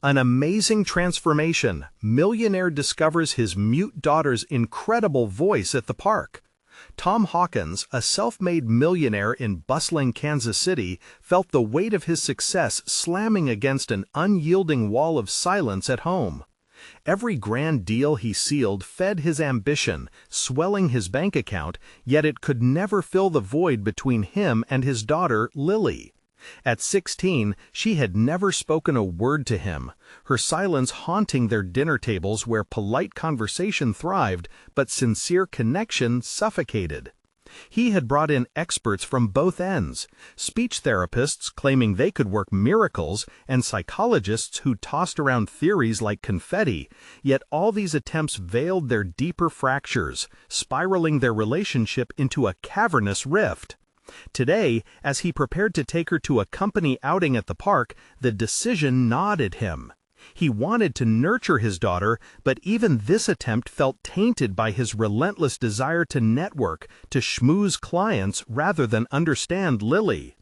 An amazing transformation. Millionaire discovers his mute daughter's incredible voice at the park. Tom Hawkins, a self-made millionaire in bustling Kansas City, felt the weight of his success slamming against an unyielding wall of silence at home. Every grand deal he sealed fed his ambition, swelling his bank account, yet it could never fill the void between him and his daughter, Lily. At 16, she had never spoken a word to him, her silence haunting their dinner tables where polite conversation thrived, but sincere connection suffocated. He had brought in experts from both ends, speech therapists claiming they could work miracles, and psychologists who tossed around theories like confetti, yet all these attempts veiled their deeper fractures, spiraling their relationship into a cavernous rift. Today, as he prepared to take her to a company outing at the park, the decision gnawed at him. He wanted to nurture his daughter, but even this attempt felt tainted by his relentless desire to network, to schmooze clients rather than understand Lily.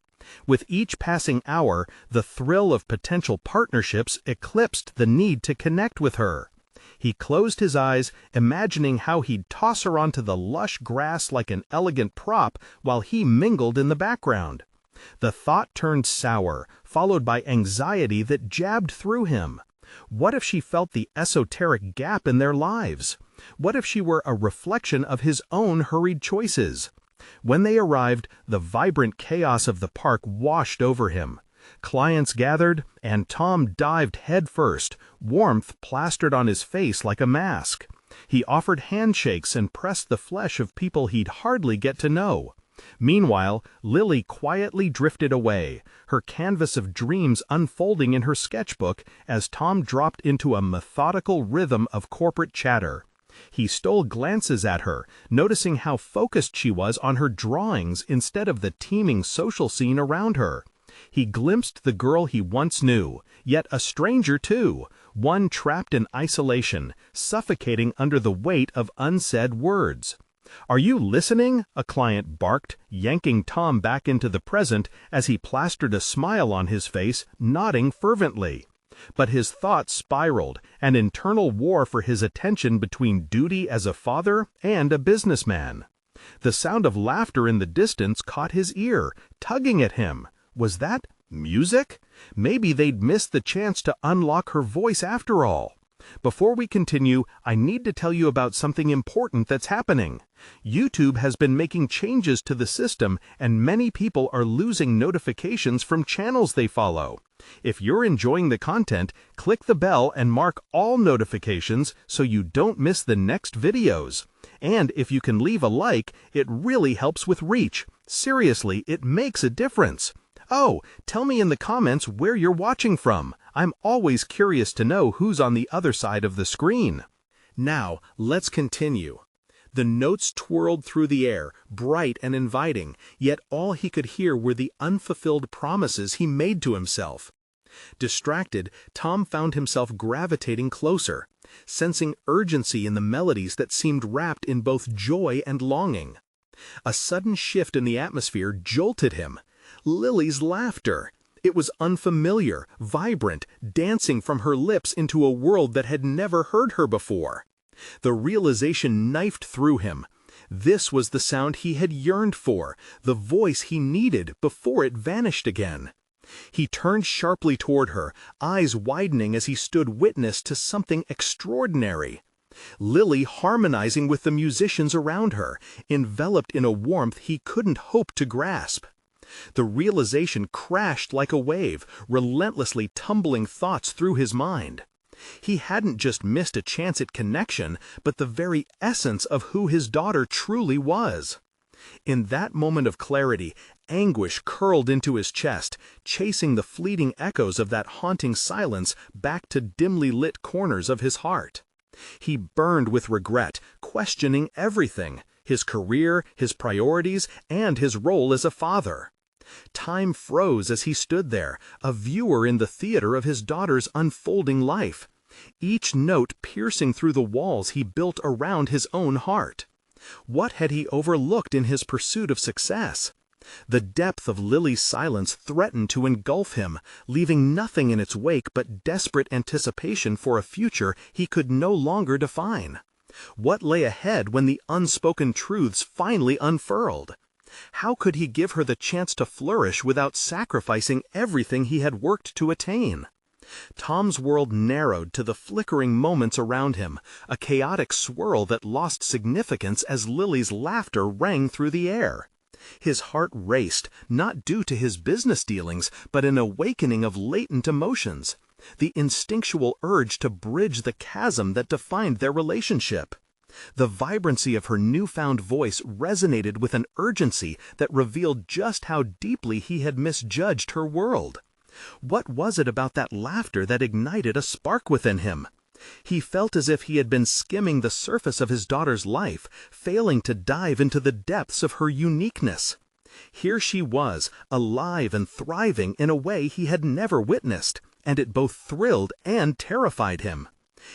With each passing hour, the thrill of potential partnerships eclipsed the need to connect with her. He closed his eyes, imagining how he'd toss her onto the lush grass like an elegant prop while he mingled in the background. The thought turned sour, followed by anxiety that jabbed through him. What if she felt the esoteric gap in their lives? What if she were a reflection of his own hurried choices? When they arrived, the vibrant chaos of the park washed over him. Clients gathered, and Tom dived headfirst, warmth plastered on his face like a mask. He offered handshakes and pressed the flesh of people he'd hardly get to know. Meanwhile, Lily quietly drifted away, her canvas of dreams unfolding in her sketchbook as Tom dropped into a methodical rhythm of corporate chatter. He stole glances at her, noticing how focused she was on her drawings instead of the teeming social scene around her. He glimpsed the girl he once knew, yet a stranger too, one trapped in isolation, suffocating under the weight of unsaid words. "Are you listening?" a client barked, yanking Tom back into the present as he plastered a smile on his face, nodding fervently. But his thoughts spiraled, an internal war for his attention between duty as a father and a businessman. The sound of laughter in the distance caught his ear, tugging at him. Was that music? Maybe they'd missed the chance to unlock her voice after all. Before we continue, I need to tell you about something important that's happening. YouTube has been making changes to the system, and many people are losing notifications from channels they follow. If you're enjoying the content, click the bell and mark all notifications so you don't miss the next videos. And if you can leave a like, it really helps with reach. Seriously, it makes a difference. Oh, tell me in the comments where you're watching from. I'm always curious to know who's on the other side of the screen. Now, let's continue. The notes twirled through the air, bright and inviting, yet all he could hear were the unfulfilled promises he made to himself. Distracted, Tom found himself gravitating closer, sensing urgency in the melodies that seemed wrapped in both joy and longing. A sudden shift in the atmosphere jolted him. Lily's laughter. It was unfamiliar, vibrant, dancing from her lips into a world that had never heard her before. The realization knifed through him. This was the sound he had yearned for, the voice he needed before it vanished again. He turned sharply toward her, eyes widening as he stood witness to something extraordinary. Lily harmonizing with the musicians around her, enveloped in a warmth he couldn't hope to grasp. The realization crashed like a wave, relentlessly tumbling thoughts through his mind. He hadn't just missed a chance at connection, but the very essence of who his daughter truly was. In that moment of clarity, anguish curled into his chest, chasing the fleeting echoes of that haunting silence back to dimly lit corners of his heart. He burned with regret, questioning everything: his career, his priorities, and his role as a father. Time froze as he stood there, a viewer in the theater of his daughter's unfolding life, each note piercing through the walls he built around his own heart. What had he overlooked in his pursuit of success? The depth of Lily's silence threatened to engulf him, leaving nothing in its wake but desperate anticipation for a future he could no longer define. What lay ahead when the unspoken truths finally unfurled? How could he give her the chance to flourish without sacrificing everything he had worked to attain? Tom's world narrowed to the flickering moments around him, a chaotic swirl that lost significance as Lily's laughter rang through the air. His heart raced, not due to his business dealings, but an awakening of latent emotions, the instinctual urge to bridge the chasm that defined their relationship. The vibrancy of her newfound voice resonated with an urgency that revealed just how deeply he had misjudged her world. What was it about that laughter that ignited a spark within him? He felt as if he had been skimming the surface of his daughter's life, failing to dive into the depths of her uniqueness. Here she was, alive and thriving in a way he had never witnessed, and it both thrilled and terrified him.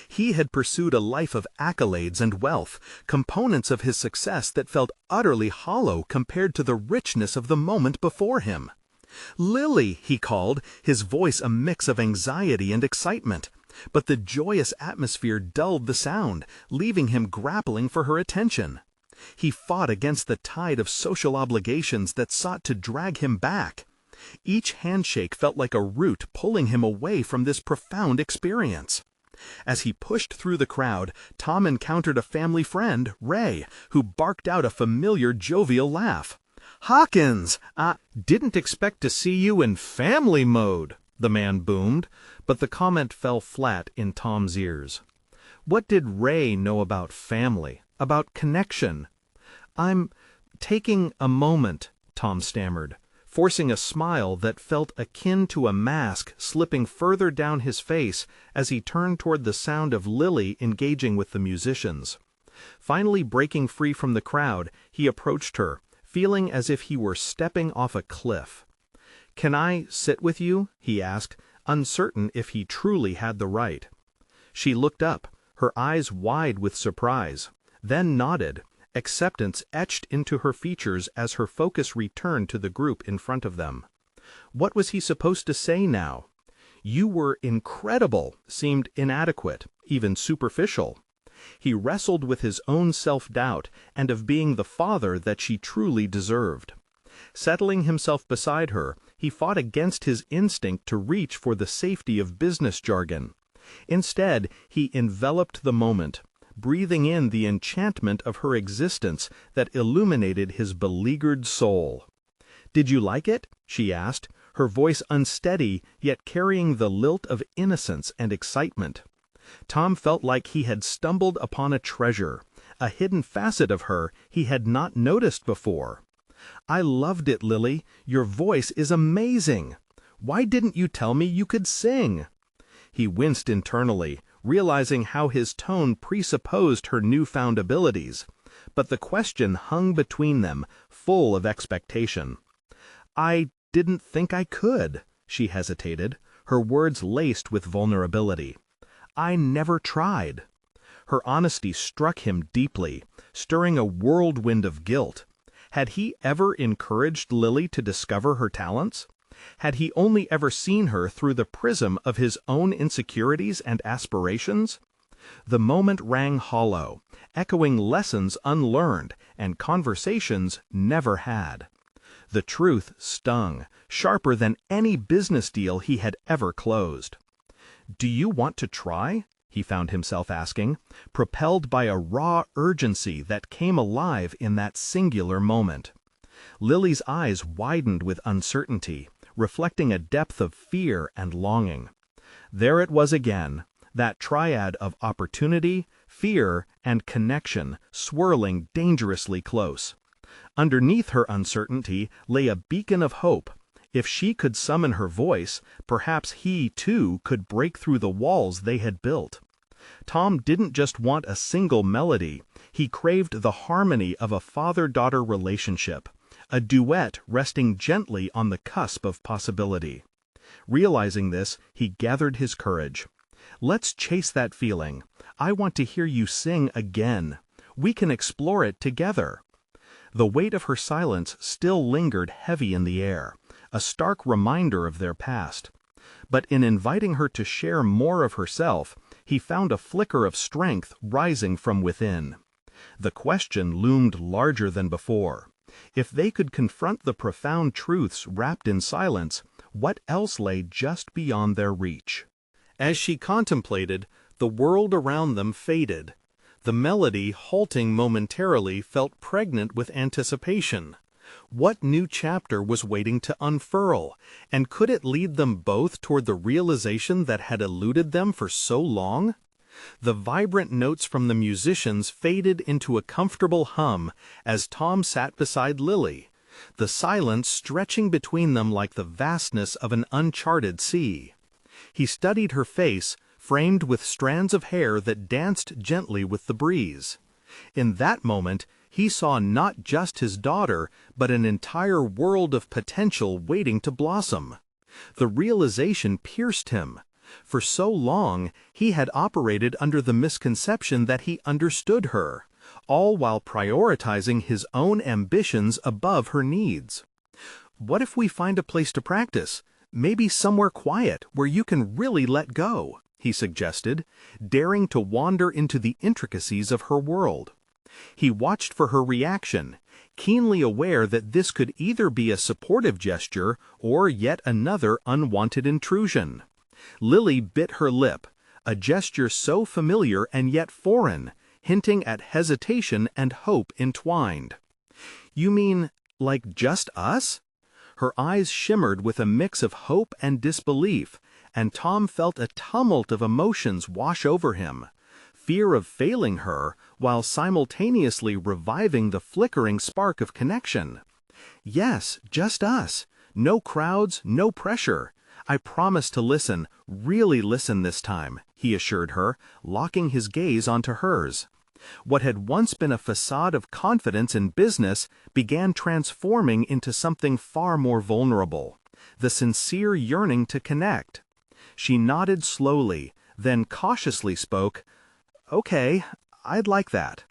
He had pursued a life of accolades and wealth, components of his success that felt utterly hollow compared to the richness of the moment before him. "Lily," he called, his voice a mix of anxiety and excitement. But the joyous atmosphere dulled the sound, leaving him grappling for her attention. He fought against the tide of social obligations that sought to drag him back. Each handshake felt like a root pulling him away from this profound experience. As he pushed through the crowd, Tom encountered a family friend, Ray, who barked out a familiar jovial laugh. "Hawkins, I didn't expect to see you in family mode," the man boomed, but the comment fell flat in Tom's ears. What did Ray know about family, about connection? "I'm taking a moment," Tom stammered, forcing a smile that felt akin to a mask slipping further down his face as he turned toward the sound of Lily engaging with the musicians. Finally breaking free from the crowd, he approached her, feeling as if he were stepping off a cliff. "Can I sit with you?" he asked, uncertain if he truly had the right. She looked up, her eyes wide with surprise, then nodded, acceptance etched into her features as her focus returned to the group in front of them. What was he supposed to say now? "You were incredible" seemed inadequate, even superficial. He wrestled with his own self-doubt and of being the father that she truly deserved. Settling himself beside her, he fought against his instinct to reach for the safety of business jargon. Instead, he enveloped the moment, breathing in the enchantment of her existence that illuminated his beleaguered soul. "Did you like it?" she asked, her voice unsteady yet carrying the lilt of innocence and excitement. Tom felt like he had stumbled upon a treasure, a hidden facet of her he had not noticed before. "I loved it, Lily. Your voice is amazing. Why didn't you tell me you could sing?" He winced internally, realizing how his tone presupposed her newfound abilities, but the question hung between them, full of expectation. "I didn't think I could," she hesitated, her words laced with vulnerability. "I never tried." Her honesty struck him deeply, stirring a whirlwind of guilt. Had he ever encouraged Lily to discover her talents? Had he only ever seen her through the prism of his own insecurities and aspirations? The moment rang hollow, echoing lessons unlearned and conversations never had. The truth stung, sharper than any business deal he had ever closed. "Do you want to try?" he found himself asking, propelled by a raw urgency that came alive in that singular moment. Lily's eyes widened with uncertainty, reflecting a depth of fear and longing. There it was again, that triad of opportunity, fear, and connection swirling dangerously close. Underneath her uncertainty lay a beacon of hope. If she could summon her voice, perhaps he, too, could break through the walls they had built. Tom didn't just want a single melody, he craved the harmony of a father-daughter relationship, a duet resting gently on the cusp of possibility. Realizing this, he gathered his courage. "Let's chase that feeling. I want to hear you sing again. We can explore it together." The weight of her silence still lingered heavy in the air, a stark reminder of their past. But in inviting her to share more of herself, he found a flicker of strength rising from within. The question loomed larger than before. If they could confront the profound truths wrapped in silence, what else lay just beyond their reach? As she contemplated, the world around them faded. The melody, halting momentarily, felt pregnant with anticipation. What new chapter was waiting to unfurl, and could it lead them both toward the realization that had eluded them for so long? The vibrant notes from the musicians faded into a comfortable hum as Tom sat beside Lily, the silence stretching between them like the vastness of an uncharted sea. He studied her face, framed with strands of hair that danced gently with the breeze. In that moment, he saw not just his daughter, but an entire world of potential waiting to blossom. The realization pierced him. For so long, he had operated under the misconception that he understood her, all while prioritizing his own ambitions above her needs. "What if we find a place to practice? Maybe somewhere quiet where you can really let go," he suggested, daring to wander into the intricacies of her world. He watched for her reaction, keenly aware that this could either be a supportive gesture or yet another unwanted intrusion. Lily bit her lip, a gesture so familiar and yet foreign, hinting at hesitation and hope entwined. "You mean, like just us?" Her eyes shimmered with a mix of hope and disbelief, and Tom felt a tumult of emotions wash over him. Fear of failing her, while simultaneously reviving the flickering spark of connection. "Yes, just us. No crowds, no pressure. I promise to listen, really listen this time," he assured her, locking his gaze onto hers. What had once been a facade of confidence in business began transforming into something far more vulnerable, the sincere yearning to connect. She nodded slowly, then cautiously spoke, "Okay, I'd like that."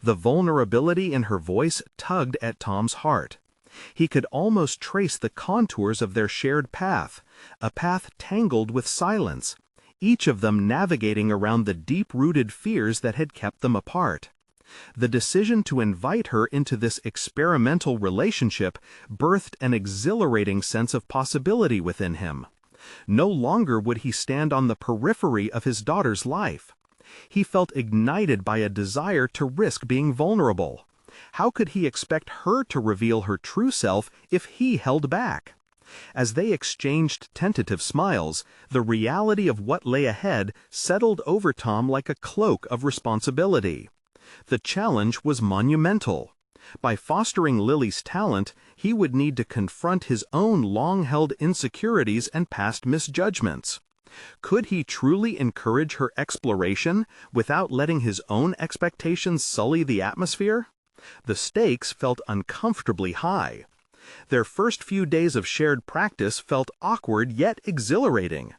The vulnerability in her voice tugged at Tom's heart. He could almost trace the contours of their shared path, a path tangled with silence, each of them navigating around the deep-rooted fears that had kept them apart. The decision to invite her into this experimental relationship birthed an exhilarating sense of possibility within him. No longer would he stand on the periphery of his daughter's life. He felt ignited by a desire to risk being vulnerable. How could he expect her to reveal her true self if he held back? As they exchanged tentative smiles, the reality of what lay ahead settled over Tom like a cloak of responsibility. The challenge was monumental. By fostering Lily's talent, he would need to confront his own long-held insecurities and past misjudgments. Could he truly encourage her exploration without letting his own expectations sully the atmosphere? The stakes felt uncomfortably high. Their first few days of shared practice felt awkward yet exhilarating.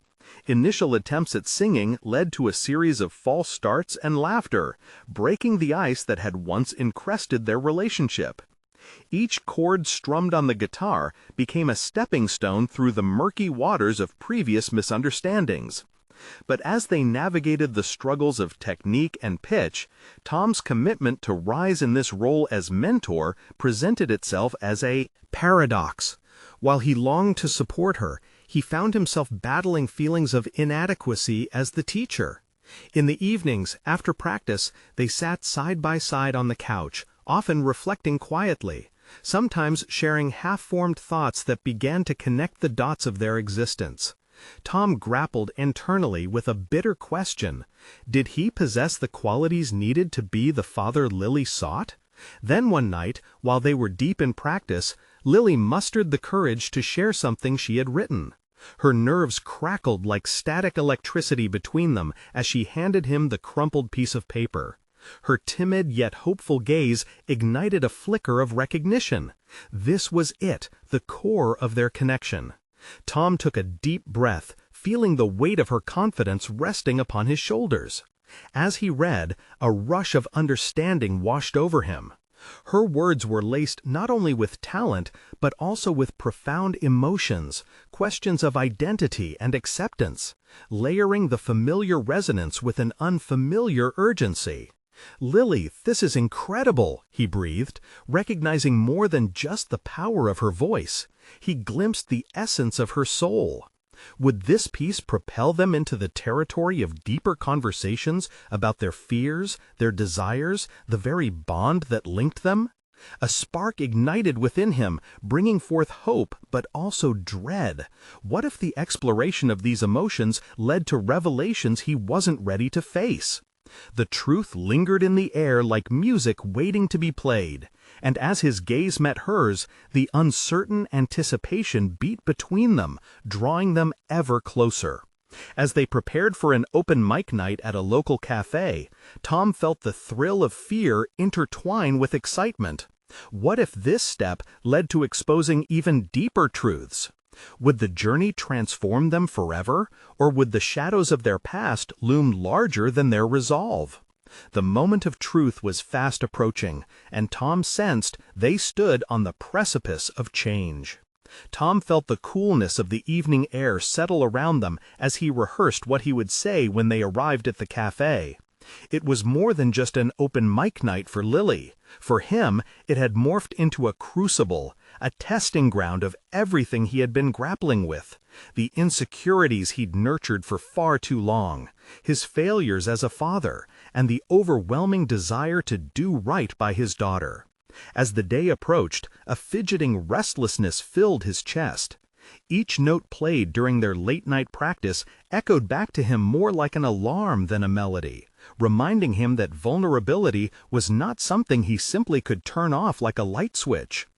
Initial attempts at singing led to a series of false starts and laughter, breaking the ice that had once encrusted their relationship. Each chord strummed on the guitar became a stepping stone through the murky waters of previous misunderstandings. But as they navigated the struggles of technique and pitch, Tom's commitment to rise in this role as mentor presented itself as a paradox. While he longed to support her, he found himself battling feelings of inadequacy as the teacher. In the evenings, after practice, they sat side by side on the couch, often reflecting quietly, sometimes sharing half-formed thoughts that began to connect the dots of their existence. Tom grappled internally with a bitter question. Did he possess the qualities needed to be the father Lily sought? Then one night, while they were deep in practice, Lily mustered the courage to share something she had written. Her nerves crackled like static electricity between them as she handed him the crumpled piece of paper. Her timid yet hopeful gaze ignited a flicker of recognition. This was it, the core of their connection. Tom took a deep breath, feeling the weight of her confidence resting upon his shoulders. As he read, a rush of understanding washed over him. Her words were laced not only with talent, but also with profound emotions, questions of identity and acceptance, layering the familiar resonance with an unfamiliar urgency. "Lily, this is incredible," he breathed, recognizing more than just the power of her voice. He glimpsed the essence of her soul. Would this piece propel them into the territory of deeper conversations about their fears, their desires, the very bond that linked them? A spark ignited within him, bringing forth hope but also dread. What if the exploration of these emotions led to revelations he wasn't ready to face? The truth lingered in the air like music waiting to be played, and as his gaze met hers, the uncertain anticipation beat between them, drawing them ever closer. As they prepared for an open mic night at a local cafe, Tom felt the thrill of fear intertwine with excitement. What if this step led to exposing even deeper truths? Would the journey transform them forever, or would the shadows of their past loom larger than their resolve? The moment of truth was fast approaching, and Tom sensed they stood on the precipice of change. Tom felt the coolness of the evening air settle around them as he rehearsed what he would say when they arrived at the cafe. It was more than just an open mic night for Lily. For him, it had morphed into a crucible, a testing ground of everything he had been grappling with. The insecurities he'd nurtured for far too long, his failures as a father, and the overwhelming desire to do right by his daughter. As the day approached, a fidgeting restlessness filled his chest. Each note played during their late-night practice echoed back to him more like an alarm than a melody, reminding him that vulnerability was not something he simply could turn off like a light switch.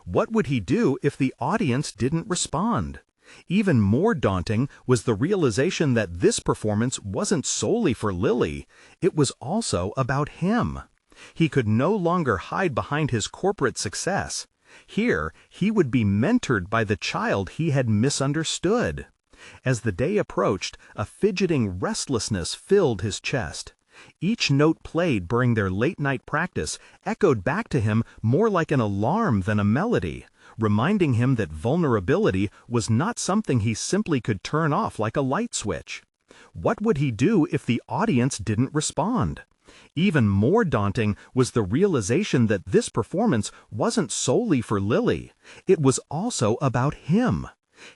What would he do if the audience didn't respond? Even more daunting was the realization that this performance wasn't solely for Lily, it was also about him. He could no longer hide behind his corporate success. Here, he would be mentored by the child he had misunderstood. As the day approached, a fidgeting restlessness filled his chest. Each note played during their late-night practice echoed back to him more like an alarm than a melody, reminding him that vulnerability was not something he simply could turn off like a light switch. What would he do if the audience didn't respond? Even more daunting was the realization that this performance wasn't solely for Lily. It was also about him.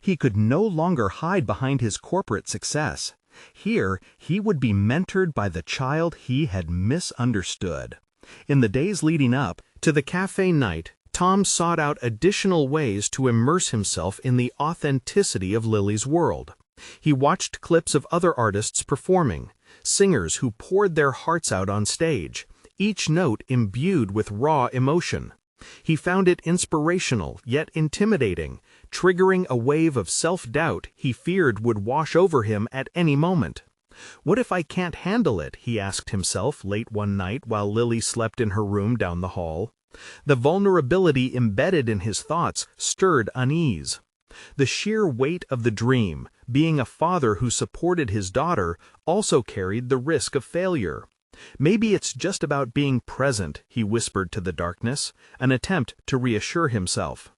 He could no longer hide behind his corporate success. Here, he would be mentored by the child he had misunderstood. In the days leading up to the cafe night, Tom sought out additional ways to immerse himself in the authenticity of Lily's world. He watched clips of other artists performing, singers who poured their hearts out on stage, each note imbued with raw emotion. He found it inspirational yet intimidating, triggering a wave of self-doubt he feared would wash over him at any moment. "What if I can't handle it?" he asked himself late one night while Lily slept in her room down the hall. The vulnerability embedded in his thoughts stirred unease. The sheer weight of the dream, being a father who supported his daughter, also carried the risk of failure. "Maybe it's just about being present," he whispered to the darkness, an attempt to reassure himself.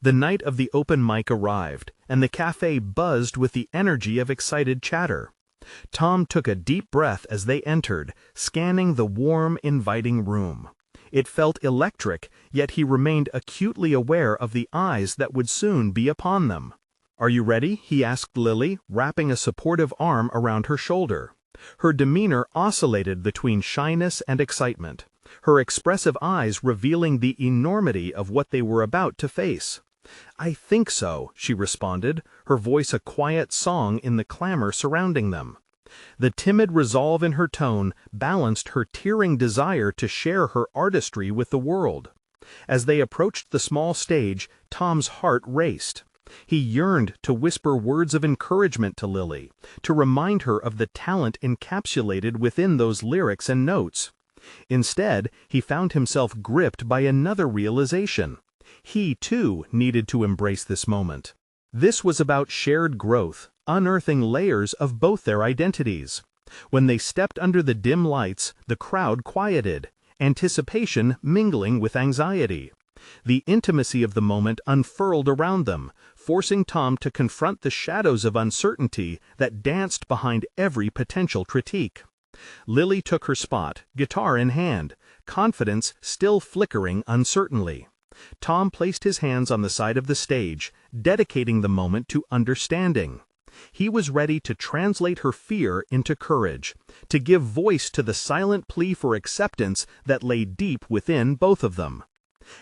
The night of the open mic arrived, and the cafe buzzed with the energy of excited chatter. Tom took a deep breath as they entered, scanning the warm, inviting room. It felt electric, yet he remained acutely aware of the eyes that would soon be upon them. "Are you ready?" he asked Lily, wrapping a supportive arm around her shoulder. Her demeanor oscillated between shyness and excitement, her expressive eyes revealing the enormity of what they were about to face. "I think so," she responded, her voice a quiet song in the clamor surrounding them. The timid resolve in her tone balanced her tearing desire to share her artistry with the world. As they approached the small stage, Tom's heart raced. He yearned to whisper words of encouragement to Lily, to remind her of the talent encapsulated within those lyrics and notes. Instead, he found himself gripped by another realization. He, too, needed to embrace this moment. This was about shared growth, unearthing layers of both their identities. When they stepped under the dim lights, the crowd quieted, anticipation mingling with anxiety. The intimacy of the moment unfurled around them, forcing Tom to confront the shadows of uncertainty that danced behind every potential critique. Lily took her spot, guitar in hand, confidence still flickering uncertainly. Tom placed his hands on the side of the stage, dedicating the moment to understanding. He was ready to translate her fear into courage, to give voice to the silent plea for acceptance that lay deep within both of them.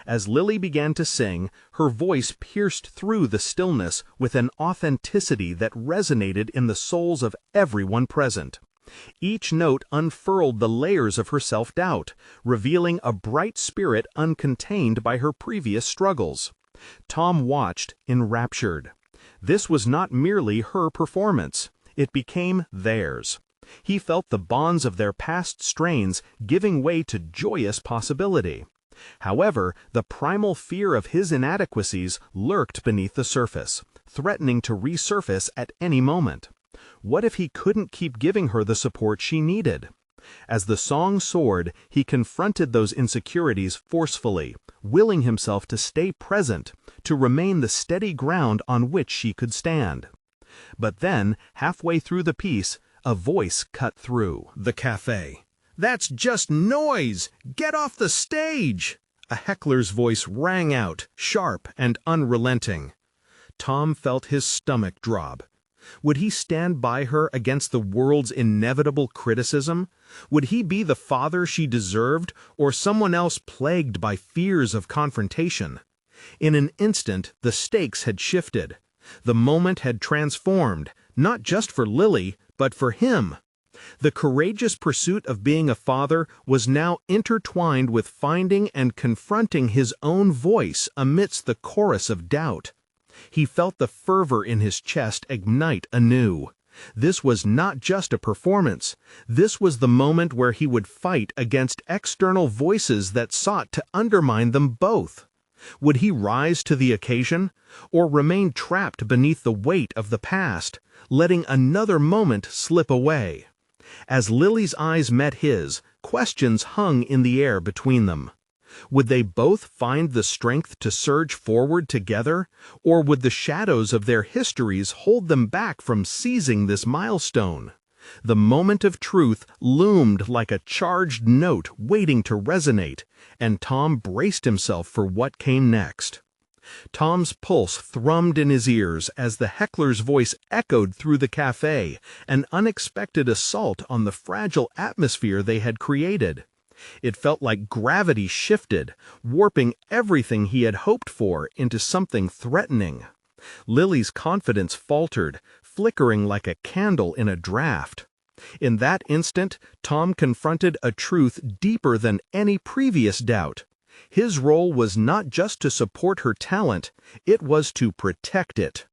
As Lily began to sing, her voice pierced through the stillness with an authenticity that resonated in the souls of everyone present. Each note unfurled the layers of her self-doubt, revealing a bright spirit uncontained by her previous struggles. Tom watched, enraptured. This was not merely her performance, it became theirs. He felt the bonds of their past strains giving way to joyous possibility. However, the primal fear of his inadequacies lurked beneath the surface, threatening to resurface at any moment. What if he couldn't keep giving her the support she needed? As the song soared, he confronted those insecurities forcefully, willing himself to stay present, to remain the steady ground on which she could stand. But then, halfway through the piece, a voice cut through the cafe. "That's just noise! Get off the stage!" A heckler's voice rang out, sharp and unrelenting. Tom felt his stomach drop. Would he stand by her against the world's inevitable criticism? Would he be the father she deserved, or someone else plagued by fears of confrontation? In an instant, the stakes had shifted. The moment had transformed, not just for Lily, but for him. The courageous pursuit of being a father was now intertwined with finding and confronting his own voice amidst the chorus of doubt. He felt the fervor in his chest ignite anew. This was not just a performance. This was the moment where he would fight against external voices that sought to undermine them both. Would he rise to the occasion, or remain trapped beneath the weight of the past, letting another moment slip away? As Lily's eyes met his, questions hung in the air between them. Would they both find the strength to surge forward together, or would the shadows of their histories hold them back from seizing this milestone? The moment of truth loomed like a charged note waiting to resonate, and Tom braced himself for what came next. Tom's pulse thrummed in his ears as the heckler's voice echoed through the cafe, an unexpected assault on the fragile atmosphere they had created. It felt like gravity shifted, warping everything he had hoped for into something threatening. Lily's confidence faltered, flickering like a candle in a draft. In that instant, Tom confronted a truth deeper than any previous doubt. His role was not just to support her talent, it was to protect it.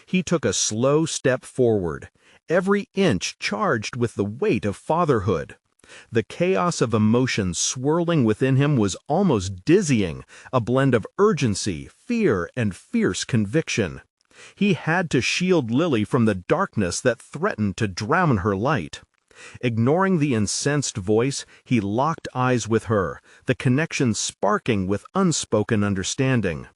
He took a slow step forward, every inch charged with the weight of fatherhood. The chaos of emotions swirling within him was almost dizzying, a blend of urgency, fear, and fierce conviction. He had to shield Lily from the darkness that threatened to drown her light. Ignoring the incensed voice, he locked eyes with her, the connection sparking with unspoken understanding.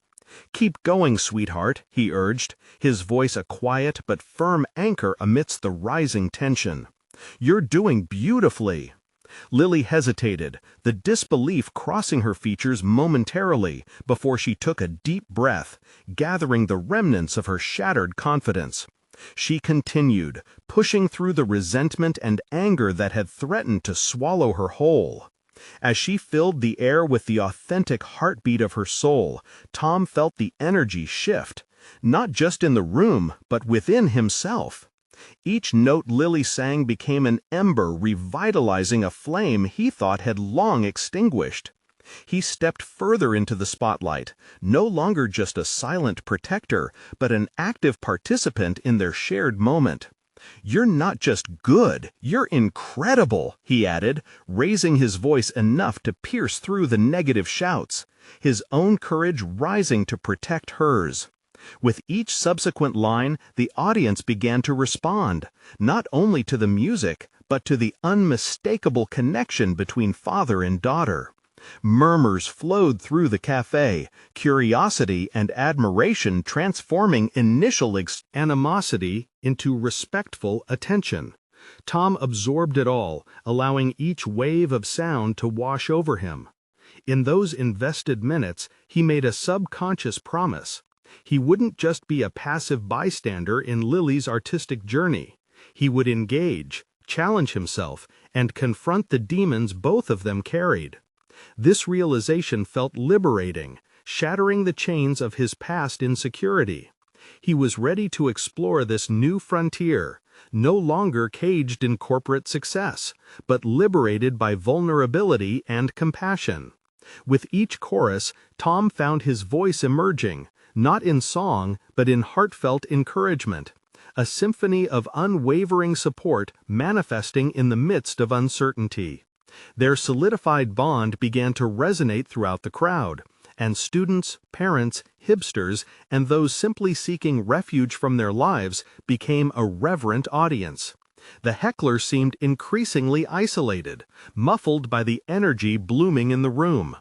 "Keep going, sweetheart," he urged, his voice a quiet but firm anchor amidst the rising tension. "You're doing beautifully." Lily hesitated, the disbelief crossing her features momentarily before she took a deep breath, gathering the remnants of her shattered confidence. She continued, pushing through the resentment and anger that had threatened to swallow her whole. As she filled the air with the authentic heartbeat of her soul, Tom felt the energy shift, not just in the room, but within himself. Each note Lily sang became an ember revitalizing a flame he thought had long extinguished. He stepped further into the spotlight, no longer just a silent protector, but an active participant in their shared moment. "You're not just good, you're incredible," he added, raising his voice enough to pierce through the negative shouts, his own courage rising to protect hers. With each subsequent line, the audience began to respond, not only to the music, but to the unmistakable connection between father and daughter. Murmurs flowed through the cafe, curiosity and admiration transforming initial animosity into respectful attention. Tom absorbed it all, allowing each wave of sound to wash over him. In those invested minutes, he made a subconscious promise. He wouldn't just be a passive bystander in Lily's artistic journey. He would engage, challenge himself, and confront the demons both of them carried. This realization felt liberating, shattering the chains of his past insecurity. He was ready to explore this new frontier, no longer caged in corporate success, but liberated by vulnerability and compassion. With each chorus, Tom found his voice emerging, not in song, but in heartfelt encouragement, a symphony of unwavering support manifesting in the midst of uncertainty. Their solidified bond began to resonate throughout the crowd, and students, parents, hipsters, and those simply seeking refuge from their lives became a reverent audience. The heckler seemed increasingly isolated, muffled by the energy blooming in the room.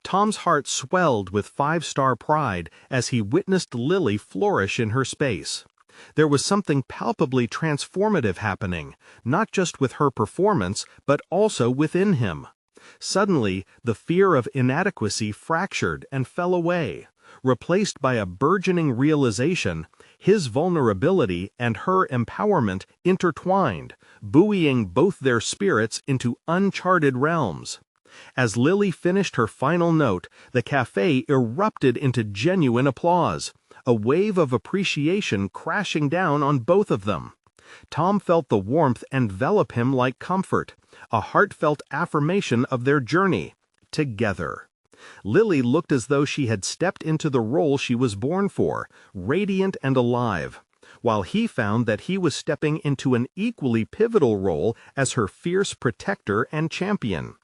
Tom's heart swelled with five-star pride as he witnessed Lily flourish in her space. There was something palpably transformative happening, not just with her performance, but also within him. Suddenly, the fear of inadequacy fractured and fell away, replaced by a burgeoning realization his vulnerability and her empowerment intertwined, buoying both their spirits into uncharted realms. As Lily finished her final note, the cafe erupted into genuine applause, a wave of appreciation crashing down on both of them. Tom felt the warmth envelop him like comfort, a heartfelt affirmation of their journey together. Lily looked as though she had stepped into the role she was born for, radiant and alive, while he found that he was stepping into an equally pivotal role as her fierce protector and champion.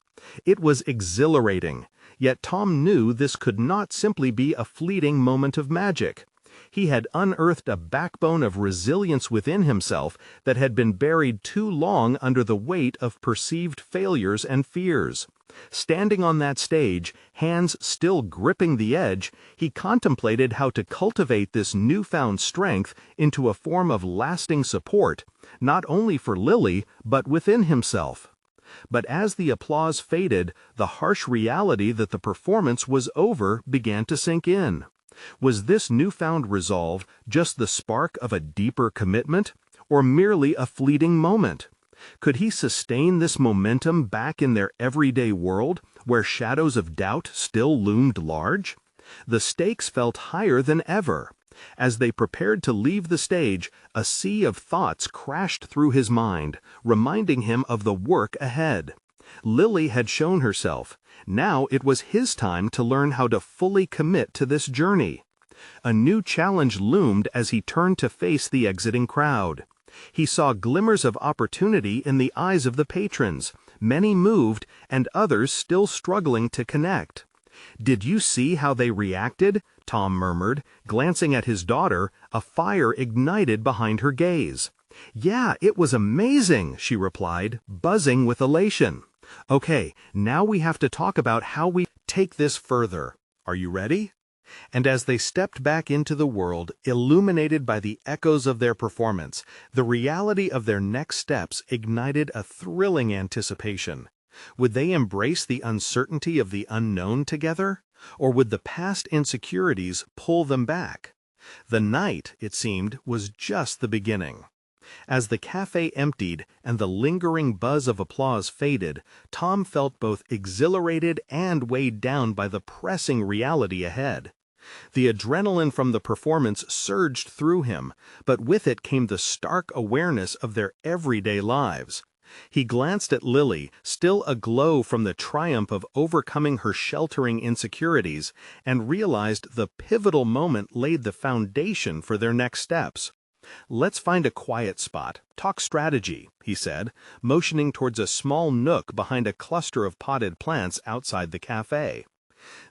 It was exhilarating, yet Tom knew this could not simply be a fleeting moment of magic. He had unearthed a backbone of resilience within himself that had been buried too long under the weight of perceived failures and fears. Standing on that stage, hands still gripping the edge, he contemplated how to cultivate this newfound strength into a form of lasting support, not only for Lily, but within himself. But as the applause faded, the harsh reality that the performance was over began to sink in. Was this newfound resolve just the spark of a deeper commitment, or merely a fleeting moment? Could he sustain this momentum back in their everyday world, where shadows of doubt still loomed large? The stakes felt higher than ever. As they prepared to leave the stage, a sea of thoughts crashed through his mind, reminding him of the work ahead. Lily had shown herself. Now it was his time to learn how to fully commit to this journey. A new challenge loomed as he turned to face the exiting crowd. He saw glimmers of opportunity in the eyes of the patrons, many moved and others still struggling to connect. "Did you see how they reacted?" Tom murmured, glancing at his daughter, a fire ignited behind her gaze. "Yeah, it was amazing," she replied, buzzing with elation. "Okay, now we have to talk about how we take this further. Are you ready?" And as they stepped back into the world, illuminated by the echoes of their performance, the reality of their next steps ignited a thrilling anticipation. Would they embrace the uncertainty of the unknown together, or would the past insecurities pull them back? The night, it seemed, was just the beginning. As the cafe emptied and the lingering buzz of applause faded, Tom felt both exhilarated and weighed down by the pressing reality ahead. The adrenaline from the performance surged through him, but with it came the stark awareness of their everyday lives. He glanced at Lily, still aglow from the triumph of overcoming her sheltering insecurities, and realized the pivotal moment laid the foundation for their next steps. "Let's find a quiet spot, talk strategy," he said, motioning towards a small nook behind a cluster of potted plants outside the cafe.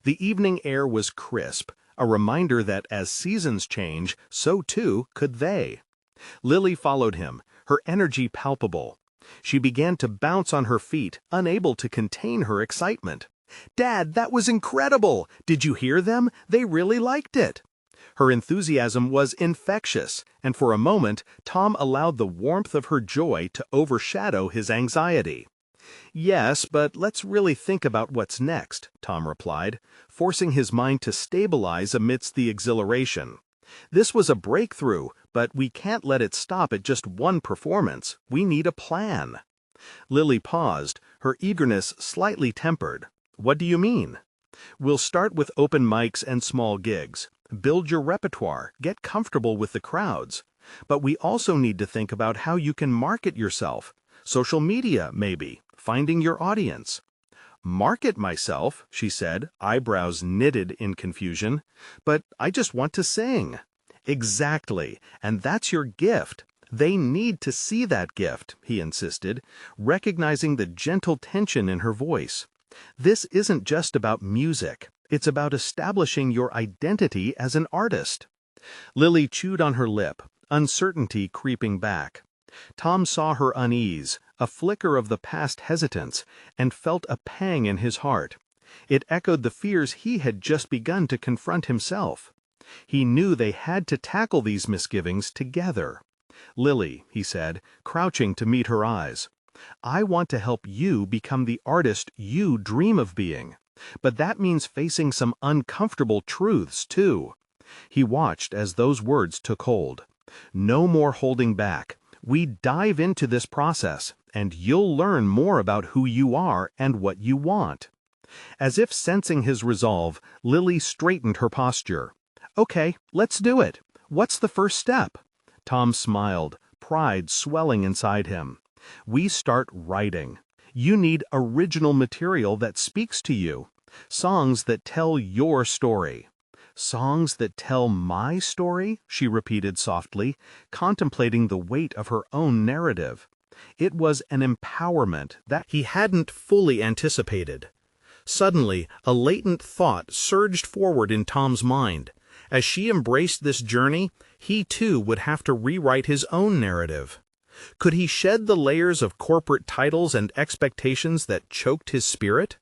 The evening air was crisp, a reminder that as seasons change, so too could they. Lily followed him, her energy palpable. She began to bounce on her feet, unable to contain her excitement. "Dad, that was incredible! Did you hear them? They really liked it!" Her enthusiasm was infectious, and for a moment, Tom allowed the warmth of her joy to overshadow his anxiety. "Yes, but let's really think about what's next," Tom replied, forcing his mind to stabilize amidst the exhilaration. "This was a breakthrough, but we can't let it stop at just one performance. We need a plan." Lily paused, her eagerness slightly tempered. "What do you mean?" "We'll start with open mics and small gigs. Build your repertoire, get comfortable with the crowds. But we also need to think about how you can market yourself. Social media, maybe, finding your audience." "Market myself," she said, eyebrows knitted in confusion. "But I just want to sing." "Exactly, and that's your gift. They need to see that gift," he insisted, recognizing the gentle tension in her voice. "This isn't just about music. It's about establishing your identity as an artist." Lily chewed on her lip, uncertainty creeping back. Tom saw her unease, a flicker of the past hesitance, and felt a pang in his heart. It echoed the fears he had just begun to confront himself. He knew they had to tackle these misgivings together. "Lily," he said, crouching to meet her eyes, "I want to help you become the artist you dream of being. But that means facing some uncomfortable truths, too." He watched as those words took hold. "No more holding back. We dive into this process, and you'll learn more about who you are and what you want." As if sensing his resolve, Lily straightened her posture. "Okay, let's do it. What's the first step?" Tom smiled, pride swelling inside him. "We start writing. You need original material that speaks to you. Songs that tell your story." "Songs that tell my story?" she repeated softly, contemplating the weight of her own narrative. It was an empowerment that he hadn't fully anticipated. Suddenly, a latent thought surged forward in Tom's mind. As she embraced this journey, he too would have to rewrite his own narrative. Could he shed the layers of corporate titles and expectations that choked his spirit?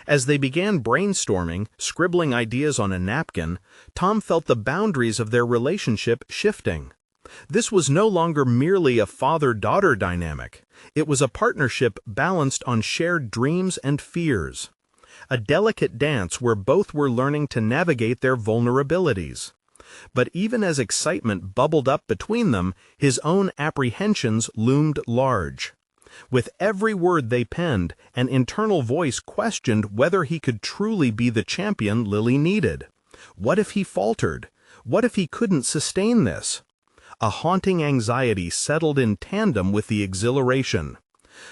As they began brainstorming, scribbling ideas on a napkin, Tom felt the boundaries of their relationship shifting. This was no longer merely a father-daughter dynamic. It was a partnership balanced on shared dreams and fears. A delicate dance where both were learning to navigate their vulnerabilities. But even as excitement bubbled up between them, his own apprehensions loomed large. With every word they penned, an internal voice questioned whether he could truly be the champion Lily needed. What if he faltered? What if he couldn't sustain this? A haunting anxiety settled in tandem with the exhilaration.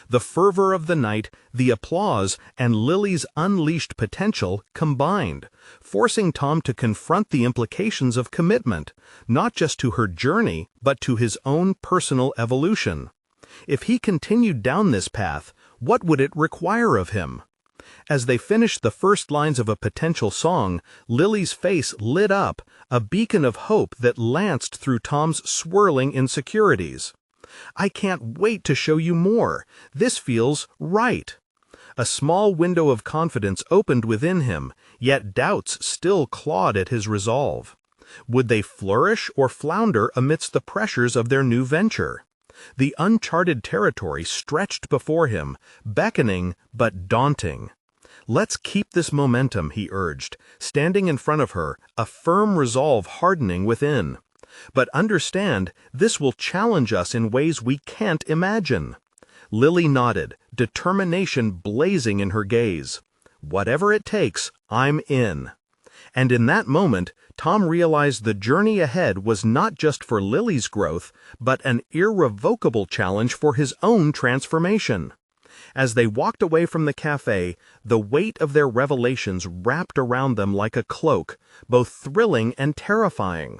The fervor of the night, the applause, and Lily's unleashed potential combined, forcing Tom to confront the implications of commitment, not just to her journey, but to his own personal evolution. If he continued down this path, what would it require of him? As they finished the first lines of a potential song, Lily's face lit up, a beacon of hope that lanced through Tom's swirling insecurities. "I can't wait to show you more. This feels right." A small window of confidence opened within him, yet doubts still clawed at his resolve. Would they flourish or flounder amidst the pressures of their new venture? The uncharted territory stretched before him, beckoning but daunting. "Let's keep this momentum," he urged, standing in front of her, a firm resolve hardening within. "But understand, this will challenge us in ways we can't imagine." Lily nodded, determination blazing in her gaze. "Whatever it takes, I'm in." And in that moment, Tom realized the journey ahead was not just for Lily's growth, but an irrevocable challenge for his own transformation. As they walked away from the cafe, the weight of their revelations wrapped around them like a cloak, both thrilling and terrifying.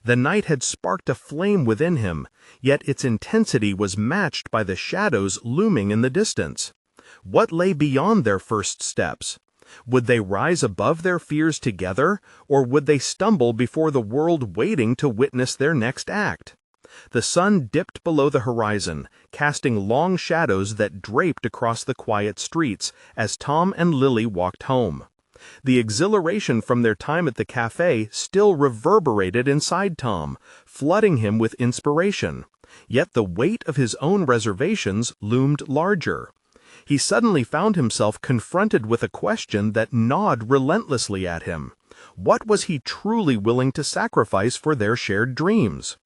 The night had sparked a flame within him, yet its intensity was matched by the shadows looming in the distance. What lay beyond their first steps? Would they rise above their fears together, or would they stumble before the world waiting to witness their next act? The sun dipped below the horizon, casting long shadows that draped across the quiet streets as Tom and Lily walked home. The exhilaration from their time at the cafe still reverberated inside Tom, flooding him with inspiration. Yet the weight of his own reservations loomed larger. He suddenly found himself confronted with a question that gnawed relentlessly at him. What was he truly willing to sacrifice for their shared dreams?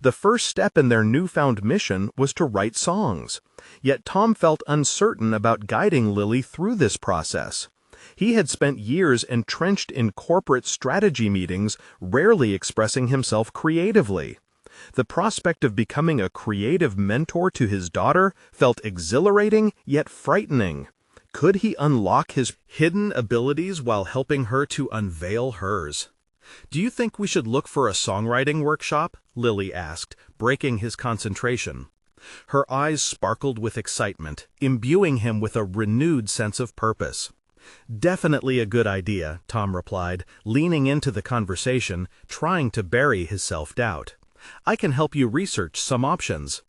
The first step in their newfound mission was to write songs. Yet Tom felt uncertain about guiding Lily through this process. He had spent years entrenched in corporate strategy meetings, rarely expressing himself creatively. The prospect of becoming a creative mentor to his daughter felt exhilarating yet frightening. Could he unlock his hidden abilities while helping her to unveil hers? "Do you think we should look for a songwriting workshop?" Lily asked, breaking his concentration. Her eyes sparkled with excitement, imbuing him with a renewed sense of purpose. "Definitely a good idea," Tom replied, leaning into the conversation, trying to bury his self-doubt. "I can help you research some options."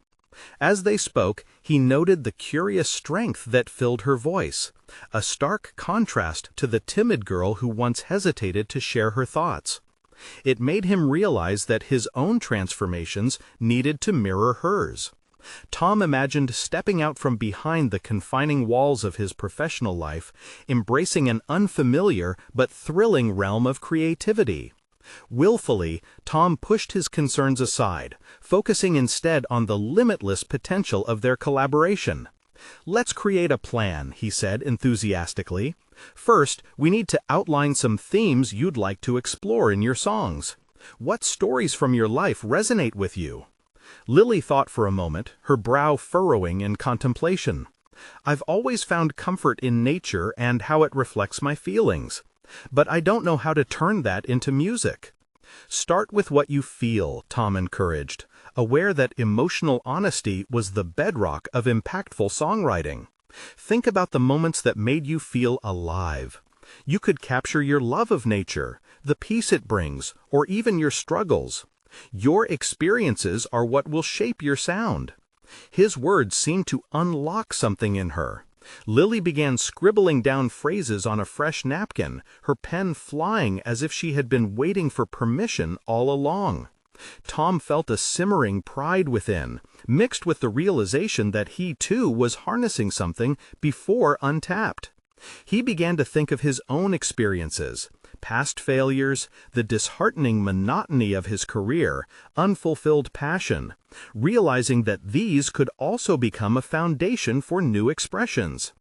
As they spoke, he noted the curious strength that filled her voice, a stark contrast to the timid girl who once hesitated to share her thoughts. It made him realize that his own transformations needed to mirror hers. Tom imagined stepping out from behind the confining walls of his professional life, embracing an unfamiliar but thrilling realm of creativity. Willfully, Tom pushed his concerns aside, focusing instead on the limitless potential of their collaboration. "Let's create a plan," he said enthusiastically. "First, we need to outline some themes you'd like to explore in your songs. What stories from your life resonate with you?" Lily thought for a moment, her brow furrowing in contemplation. "I've always found comfort in nature and how it reflects my feelings. But I don't know how to turn that into music." "Start with what you feel," Tom encouraged, aware that emotional honesty was the bedrock of impactful songwriting. "Think about the moments that made you feel alive. You could capture your love of nature, the peace it brings, or even your struggles. Your experiences are what will shape your sound." His words seemed to unlock something in her. Lily began scribbling down phrases on a fresh napkin, her pen flying as if she had been waiting for permission all along. Tom felt a simmering pride within, mixed with the realization that he too was harnessing something before untapped. He began to think of his own experiences, past failures, the disheartening monotony of his career, unfulfilled passion, realizing that these could also become a foundation for new expressions.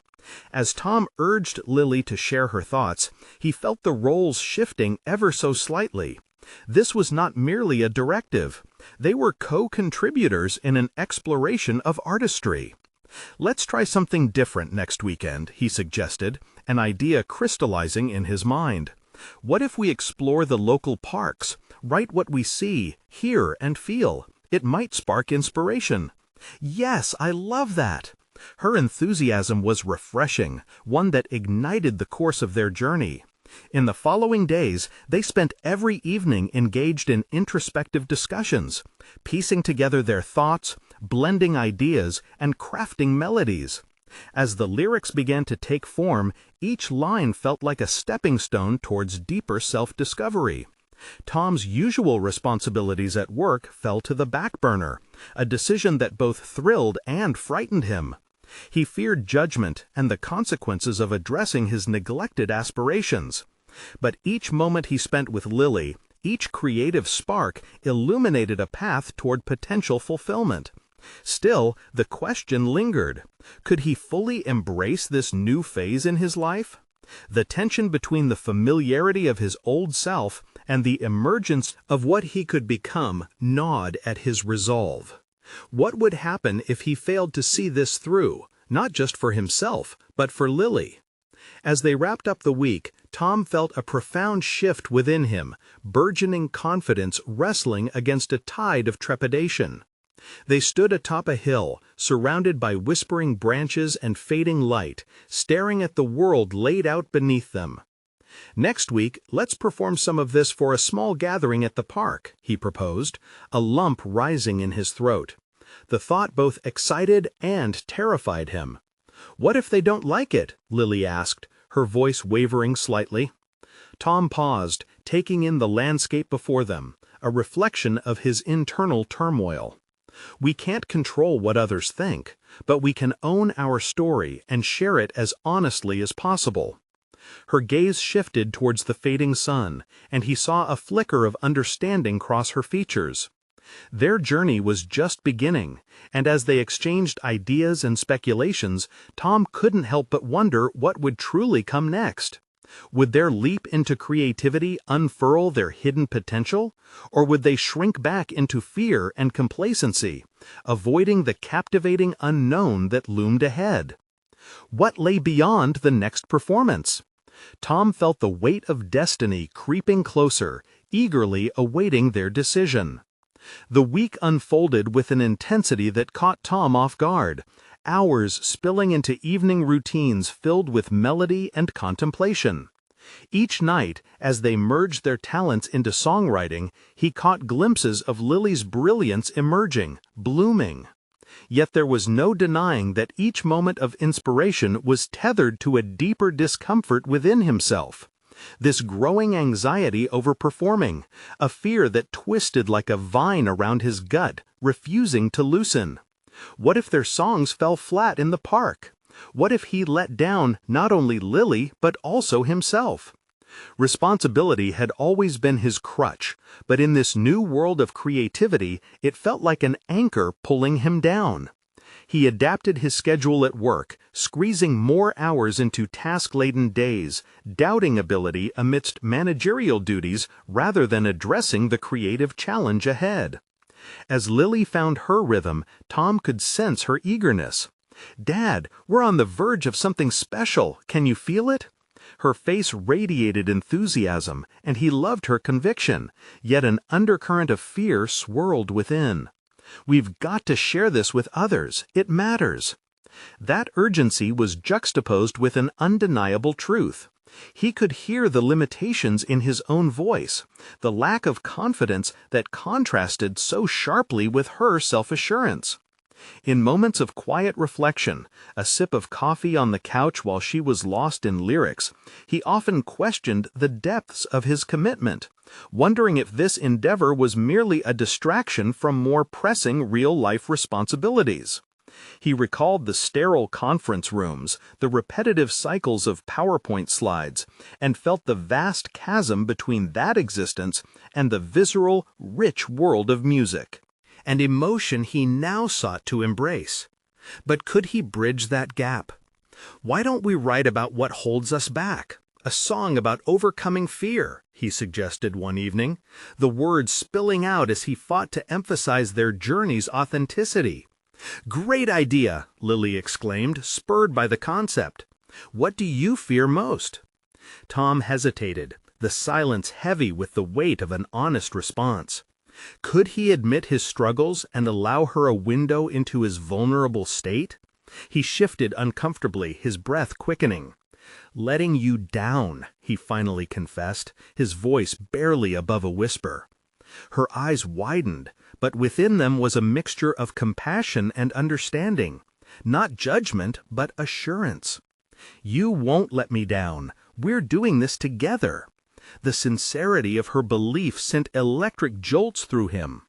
As Tom urged Lily to share her thoughts, he felt the roles shifting ever so slightly. This was not merely a directive. They were co-contributors in an exploration of artistry. "Let's try something different next weekend," he suggested, an idea crystallizing in his mind. "What if we explore the local parks, write what we see, hear, and feel? It might spark inspiration." "Yes, I love that." Her enthusiasm was refreshing, one that ignited the course of their journey. In the following days, they spent every evening engaged in introspective discussions, piecing together their thoughts, blending ideas, and crafting melodies. As the lyrics began to take form, each line felt like a stepping stone towards deeper self-discovery. Tom's usual responsibilities at work fell to the back burner, a decision that both thrilled and frightened him. He feared judgment and the consequences of addressing his neglected aspirations. But each moment he spent with Lily, each creative spark, illuminated a path toward potential fulfillment. Still, the question lingered. Could he fully embrace this new phase in his life? The tension between the familiarity of his old self and the emergence of what he could become gnawed at his resolve. What would happen if he failed to see this through, not just for himself, but for Lily? As they wrapped up the week, Tom felt a profound shift within him, burgeoning confidence wrestling against a tide of trepidation. They stood atop a hill, surrounded by whispering branches and fading light, staring at the world laid out beneath them. "Next week, let's perform some of this for a small gathering at the park," he proposed, a lump rising in his throat. The thought both excited and terrified him. "What if they don't like it?" Lily asked, her voice wavering slightly. Tom paused, taking in the landscape before them, a reflection of his internal turmoil. We can't control what others think, but we can own our story and share it as honestly as possible. Her gaze shifted towards the fading sun, and he saw a flicker of understanding cross her features. Their journey was just beginning, and as they exchanged ideas and speculations, Tom couldn't help but wonder what would truly come next. Would their leap into creativity unfurl their hidden potential, or would they shrink back into fear and complacency, avoiding the captivating unknown that loomed ahead? What lay beyond the next performance? Tom felt the weight of destiny creeping closer, eagerly awaiting their decision. The week unfolded with an intensity that caught Tom off guard, hours spilling into evening routines filled with melody and contemplation. Each night, as they merged their talents into songwriting, he caught glimpses of Lily's brilliance emerging, blooming. Yet there was no denying that each moment of inspiration was tethered to a deeper discomfort within himself. This growing anxiety over performing, a fear that twisted like a vine around his gut, refusing to loosen. What if their songs fell flat in the park? What if he let down not only Lily, but also himself? Responsibility had always been his crutch, but in this new world of creativity, it felt like an anchor pulling him down. He adapted his schedule at work, squeezing more hours into task-laden days, doubting ability amidst managerial duties rather than addressing the creative challenge ahead. As Lily found her rhythm, Tom could sense her eagerness. "Dad, we're on the verge of something special. Can you feel it?" Her face radiated enthusiasm, and he loved her conviction, yet an undercurrent of fear swirled within. "We've got to share this with others. It matters." That urgency was juxtaposed with an undeniable truth. He could hear the limitations in his own voice, the lack of confidence that contrasted so sharply with her self-assurance. In moments of quiet reflection, a sip of coffee on the couch while she was lost in lyrics, he often questioned the depths of his commitment, wondering if this endeavor was merely a distraction from more pressing real-life responsibilities. He recalled the sterile conference rooms, the repetitive cycles of PowerPoint slides, and felt the vast chasm between that existence and the visceral, rich world of music. And emotion he now sought to embrace. But could he bridge that gap? "Why don't we write about what holds us back? A song about overcoming fear," he suggested one evening, the words spilling out as he fought to emphasize their journey's authenticity. "Great idea," Lily exclaimed, spurred by the concept. "What do you fear most?" Tom hesitated, the silence heavy with the weight of an honest response. Could he admit his struggles and allow her a window into his vulnerable state? He shifted uncomfortably, his breath quickening. "Letting you down," he finally confessed, his voice barely above a whisper. Her eyes widened, but within them was a mixture of compassion and understanding, not judgment, but assurance. "You won't let me down. We're doing this together." The sincerity of her belief sent electric jolts through him.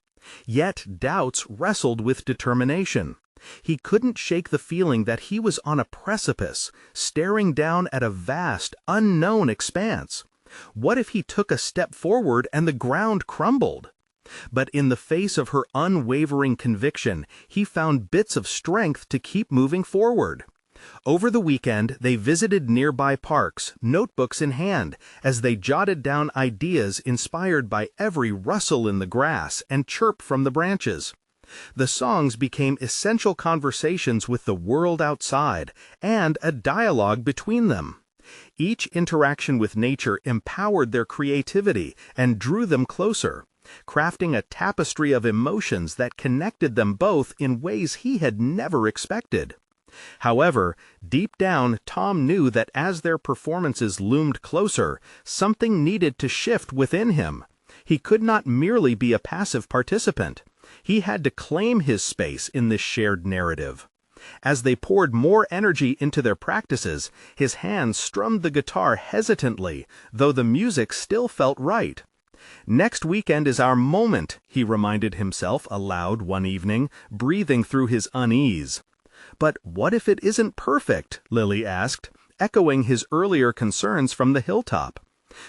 Yet doubts wrestled with determination. He couldn't shake the feeling that he was on a precipice, staring down at a vast, unknown expanse. What if he took a step forward and the ground crumbled? But in the face of her unwavering conviction, he found bits of strength to keep moving forward. Over the weekend, they visited nearby parks, notebooks in hand, as they jotted down ideas inspired by every rustle in the grass and chirp from the branches. The songs became essential conversations with the world outside and a dialogue between them. Each interaction with nature empowered their creativity and drew them closer, crafting a tapestry of emotions that connected them both in ways he had never expected. However, deep down, Tom knew that as their performances loomed closer, something needed to shift within him. He could not merely be a passive participant. He had to claim his space in this shared narrative. As they poured more energy into their practices, his hands strummed the guitar hesitantly, though the music still felt right. "Next weekend is our moment," he reminded himself aloud one evening, breathing through his unease. "But what if it isn't perfect?" Lily asked, echoing his earlier concerns from the hilltop.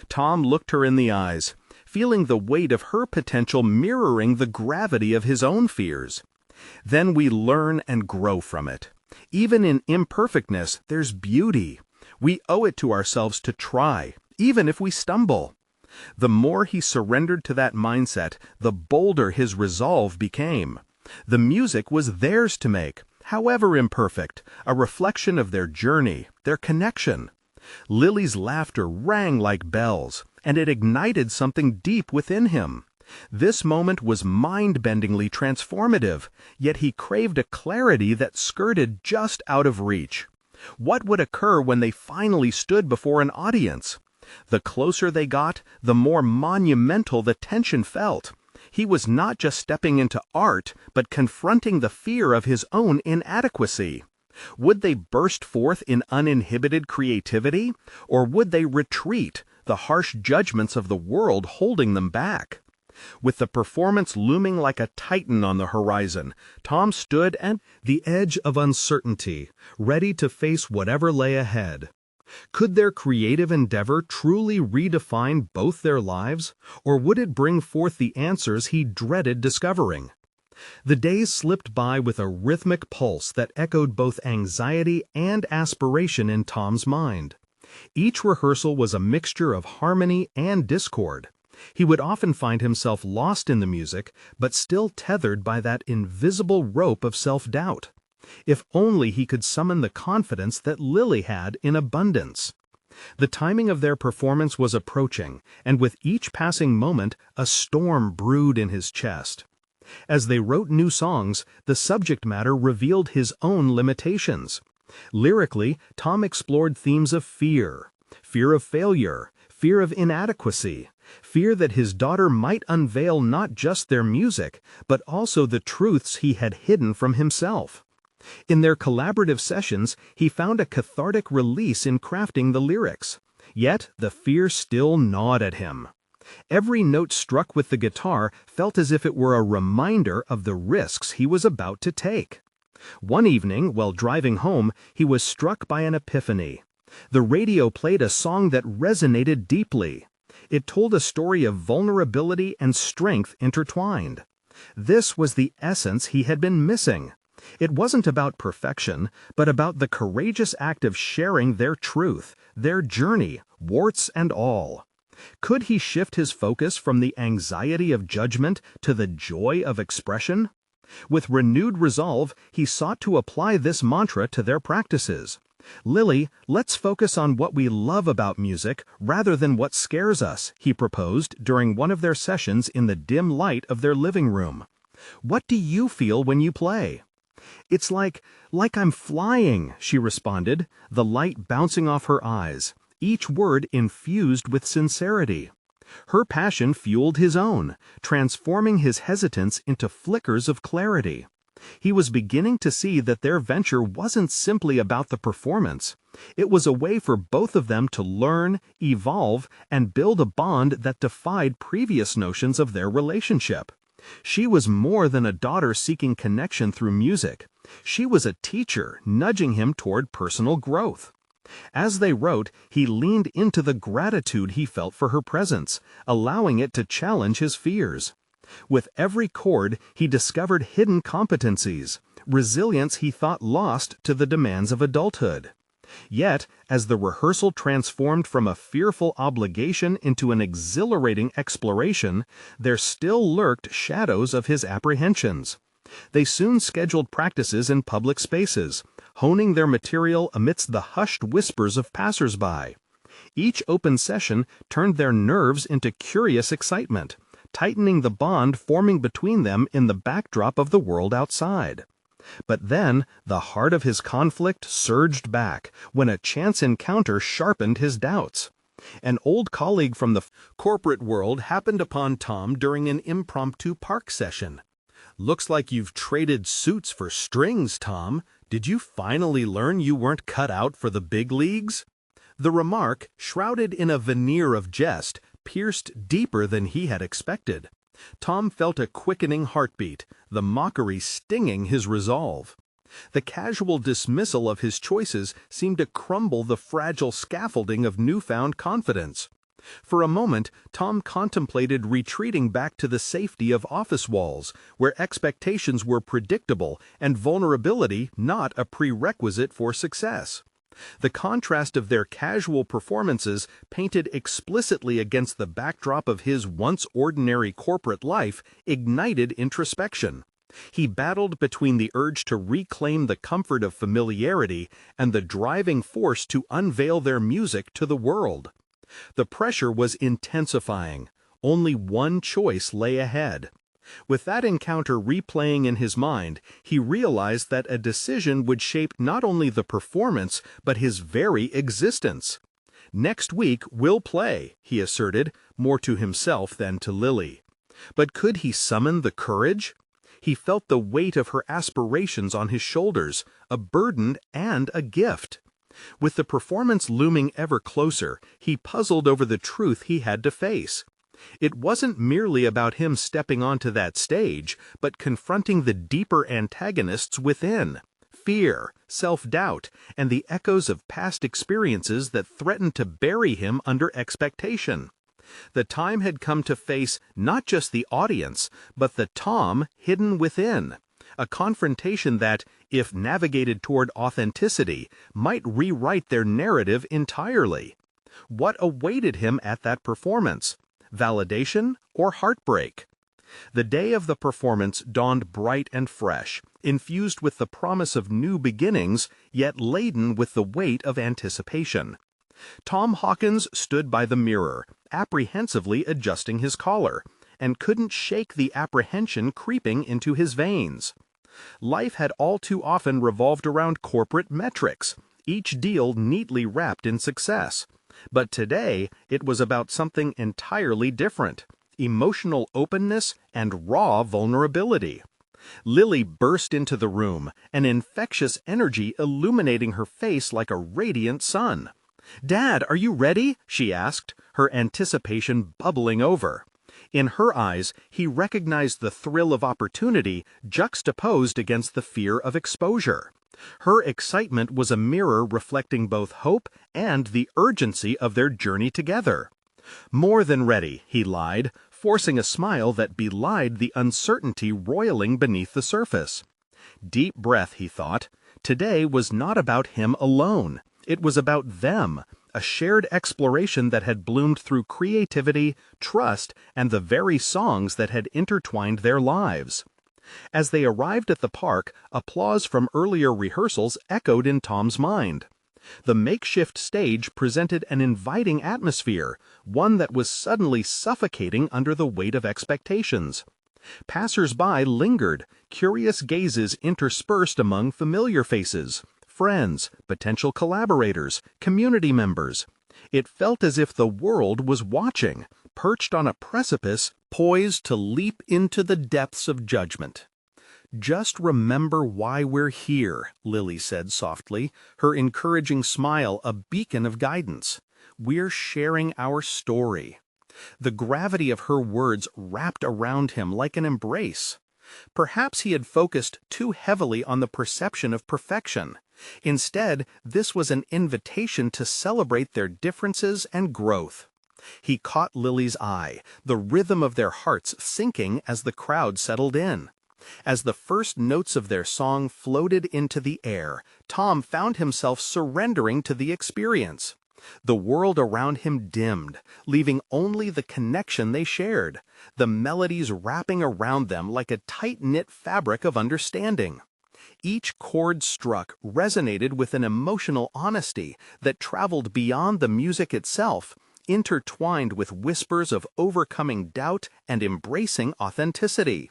Tom looked her in the eyes, feeling the weight of her potential mirroring the gravity of his own fears. "Then we learn and grow from it. Even in imperfectness, there's beauty. We owe it to ourselves to try, even if we stumble." The more he surrendered to that mindset, the bolder his resolve became. The music was theirs to make, however imperfect, a reflection of their journey, their connection. Lily's laughter rang like bells, and it ignited something deep within him. This moment was mind-bendingly transformative, yet he craved a clarity that skirted just out of reach. What would occur when they finally stood before an audience? The closer they got, the more monumental the tension felt. He was not just stepping into art, but confronting the fear of his own inadequacy. Would they burst forth in uninhibited creativity, or would they retreat, the harsh judgments of the world holding them back? With the performance looming like a titan on the horizon, Tom stood at the edge of uncertainty, ready to face whatever lay ahead. Could their creative endeavor truly redefine both their lives, or would it bring forth the answers he dreaded discovering? The days slipped by with a rhythmic pulse that echoed both anxiety and aspiration in Tom's mind. Each rehearsal was a mixture of harmony and discord. He would often find himself lost in the music, but still tethered by that invisible rope of self-doubt. If only he could summon the confidence that Lily had in abundance. The timing of their performance was approaching, and with each passing moment, a storm brewed in his chest. As they wrote new songs, the subject matter revealed his own limitations. Lyrically, Tom explored themes of fear of failure, fear of inadequacy, fear that his daughter might unveil not just their music, but also the truths he had hidden from himself. In their collaborative sessions, he found a cathartic release in crafting the lyrics. Yet the fear still gnawed at him. Every note struck with the guitar felt as if it were a reminder of the risks he was about to take. One evening, while driving home, he was struck by an epiphany. The radio played a song that resonated deeply. It told a story of vulnerability and strength intertwined. This was the essence he had been missing. It wasn't about perfection, but about the courageous act of sharing their truth, their journey, warts and all. Could he shift his focus from the anxiety of judgment to the joy of expression? With renewed resolve, he sought to apply this mantra to their practices. "Lily, let's focus on what we love about music rather than what scares us," he proposed during one of their sessions in the dim light of their living room. "What do you feel when you play?" "It's like I'm flying," she responded, the light bouncing off her eyes, each word infused with sincerity. Her passion fueled his own, transforming his hesitance into flickers of clarity. He was beginning to see that their venture wasn't simply about the performance. It was a way for both of them to learn, evolve, and build a bond that defied previous notions of their relationship. She was more than a daughter seeking connection through music. She was a teacher, nudging him toward personal growth. As they wrote, he leaned into the gratitude he felt for her presence, allowing it to challenge his fears. With every chord, he discovered hidden competencies, resilience he thought lost to the demands of adulthood. Yet, as the rehearsal transformed from a fearful obligation into an exhilarating exploration, there still lurked shadows of his apprehensions. They soon scheduled practices in public spaces, honing their material amidst the hushed whispers of passers-by. Each open session turned their nerves into curious excitement, tightening the bond forming between them in the backdrop of the world outside. But then the heart of his conflict surged back when a chance encounter sharpened his doubts. An old colleague from the corporate world happened upon Tom during an impromptu park session. "Looks like you've traded suits for strings, Tom. Did you finally learn you weren't cut out for the big leagues?" The remark, shrouded in a veneer of jest, pierced deeper than he had expected. Tom felt a quickening heartbeat, the mockery stinging his resolve. The casual dismissal of his choices seemed to crumble the fragile scaffolding of newfound confidence. For a moment, Tom contemplated retreating back to the safety of office walls, where expectations were predictable and vulnerability not a prerequisite for success. The contrast of their casual performances, painted explicitly against the backdrop of his once ordinary corporate life, ignited introspection. He battled between the urge to reclaim the comfort of familiarity and the driving force to unveil their music to the world. The pressure was intensifying. Only one choice lay ahead. With that encounter replaying in his mind, he realized that a decision would shape not only the performance, but his very existence. "Next week we'll play," he asserted, more to himself than to Lily. But could he summon the courage? He felt the weight of her aspirations on his shoulders, a burden and a gift. With the performance looming ever closer, he puzzled over the truth he had to face. It wasn't merely about him stepping onto that stage, but confronting the deeper antagonists within: fear, self-doubt, and the echoes of past experiences that threatened to bury him under expectation. The time had come to face not just the audience, but the Tom hidden within, a confrontation that, if navigated toward authenticity, might rewrite their narrative entirely. What awaited him at that performance? Validation or heartbreak? The day of the performance dawned bright and fresh, infused with the promise of new beginnings, yet laden with the weight of anticipation. Tom Hawkins stood by the mirror, apprehensively adjusting his collar, and couldn't shake the apprehension creeping into his veins. Life had all too often revolved around corporate metrics, each deal neatly wrapped in success. But today, it was about something entirely different: emotional openness and raw vulnerability. Lily burst into the room, an infectious energy illuminating her face like a radiant sun. "Dad, are you ready?" she asked, her anticipation bubbling over. In her eyes, he recognized the thrill of opportunity juxtaposed against the fear of exposure. Her excitement was a mirror reflecting both hope and the urgency of their journey together. "More than ready," he lied, forcing a smile that belied the uncertainty roiling beneath the surface. Deep breath, he thought. Today was not about him alone. It was about them, a shared exploration that had bloomed through creativity, trust, and the very songs that had intertwined their lives. As they arrived at the park, applause from earlier rehearsals echoed in Tom's mind. The makeshift stage presented an inviting atmosphere, one that was suddenly suffocating under the weight of expectations. Passers-by lingered, curious gazes interspersed among familiar faces: friends, potential collaborators, community members. It felt as if the world was watching, perched on a precipice, poised to leap into the depths of judgment. "Just remember why we're here," Lily said softly, her encouraging smile a beacon of guidance. "We're sharing our story." The gravity of her words wrapped around him like an embrace. Perhaps he had focused too heavily on the perception of perfection. Instead, this was an invitation to celebrate their differences and growth. He caught Lily's eye, the rhythm of their hearts syncing as the crowd settled in. As the first notes of their song floated into the air, Tom found himself surrendering to the experience. The world around him dimmed, leaving only the connection they shared, the melodies wrapping around them like a tight-knit fabric of understanding. Each chord struck resonated with an emotional honesty that traveled beyond the music itself, intertwined with whispers of overcoming doubt and embracing authenticity.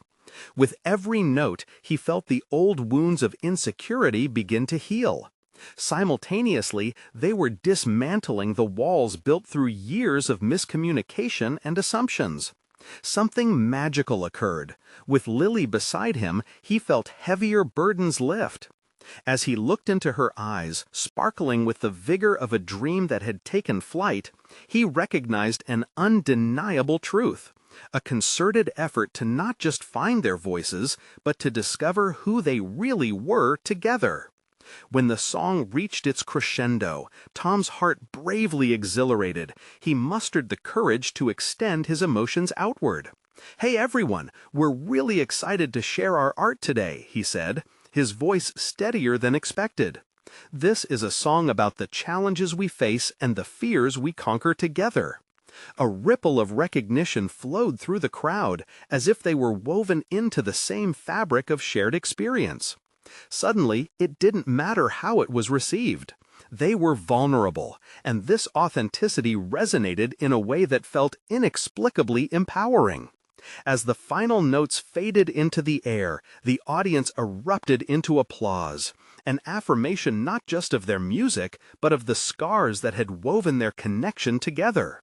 With every note, he felt the old wounds of insecurity begin to heal. Simultaneously, they were dismantling the walls built through years of miscommunication and assumptions. Something magical occurred. With Lily beside him, he felt heavier burdens lift. As he looked into her eyes, sparkling with the vigor of a dream that had taken flight, he recognized an undeniable truth. A concerted effort to not just find their voices, but to discover who they really were together. When the song reached its crescendo, Tom's heart bravely exhilarated. He mustered the courage to extend his emotions outward. "Hey everyone, we're really excited to share our art today," he said, his voice steadier than expected. "This is a song about the challenges we face and the fears we conquer together." A ripple of recognition flowed through the crowd, as if they were woven into the same fabric of shared experience. Suddenly, it didn't matter how it was received. They were vulnerable, and this authenticity resonated in a way that felt inexplicably empowering. As the final notes faded into the air, the audience erupted into applause, an affirmation not just of their music, but of the scars that had woven their connection together.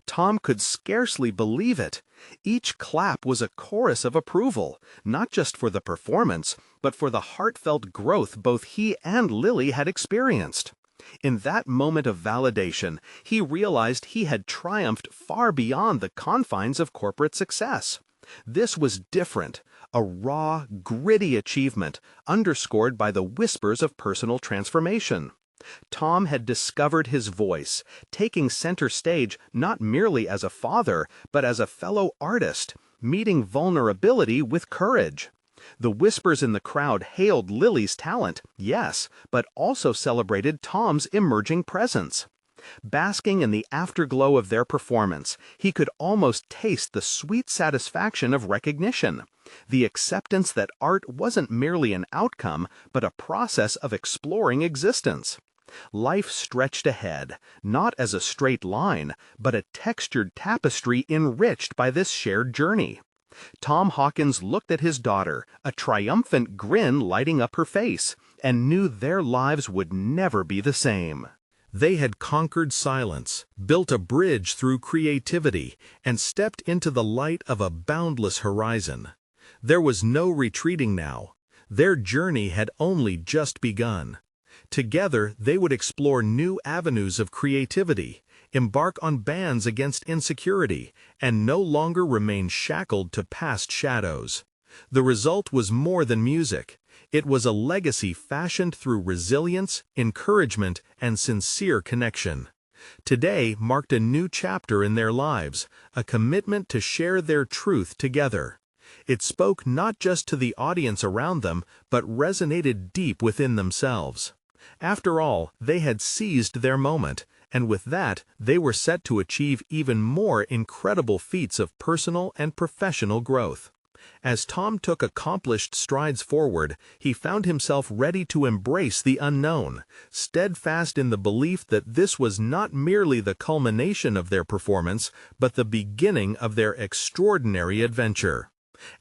Tom could scarcely believe it. Each clap was a chorus of approval, not just for the performance, but for the heartfelt growth both he and Lily had experienced. In that moment of validation, he realized he had triumphed far beyond the confines of corporate success. This was different, a raw, gritty achievement, underscored by the whispers of personal transformation. Tom had discovered his voice, taking center stage not merely as a father, but as a fellow artist, meeting vulnerability with courage. The whispers in the crowd hailed Lily's talent, yes, but also celebrated Tom's emerging presence. Basking in the afterglow of their performance, he could almost taste the sweet satisfaction of recognition, the acceptance that art wasn't merely an outcome, but a process of exploring existence. Life stretched ahead, not as a straight line, but a textured tapestry enriched by this shared journey. Tom Hawkins looked at his daughter, a triumphant grin lighting up her face, and knew their lives would never be the same. They had conquered silence, built a bridge through creativity, and stepped into the light of a boundless horizon. There was no retreating now. Their journey had only just begun. Together, they would explore new avenues of creativity, embark on bands against insecurity, and no longer remain shackled to past shadows. The result was more than music. It was a legacy fashioned through resilience, encouragement, and sincere connection. Today marked a new chapter in their lives, a commitment to share their truth together. It spoke not just to the audience around them, but resonated deep within themselves. After all, they had seized their moment, and with that, they were set to achieve even more incredible feats of personal and professional growth. As Tom took accomplished strides forward, he found himself ready to embrace the unknown, steadfast in the belief that this was not merely the culmination of their performance, but the beginning of their extraordinary adventure.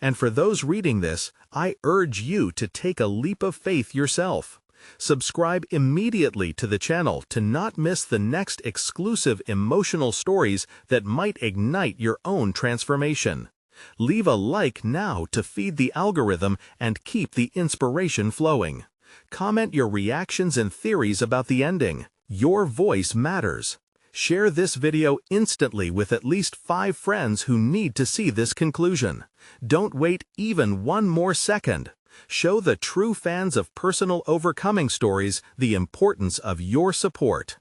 And for those reading this, I urge you to take a leap of faith yourself. Subscribe immediately to the channel to not miss the next exclusive emotional stories that might ignite your own transformation. Leave a like now to feed the algorithm and keep the inspiration flowing. Comment your reactions and theories about the ending. Your voice matters. Share this video instantly with at least 5 friends who need to see this conclusion. Don't wait even one more second. Show the true fans of personal overcoming stories the importance of your support.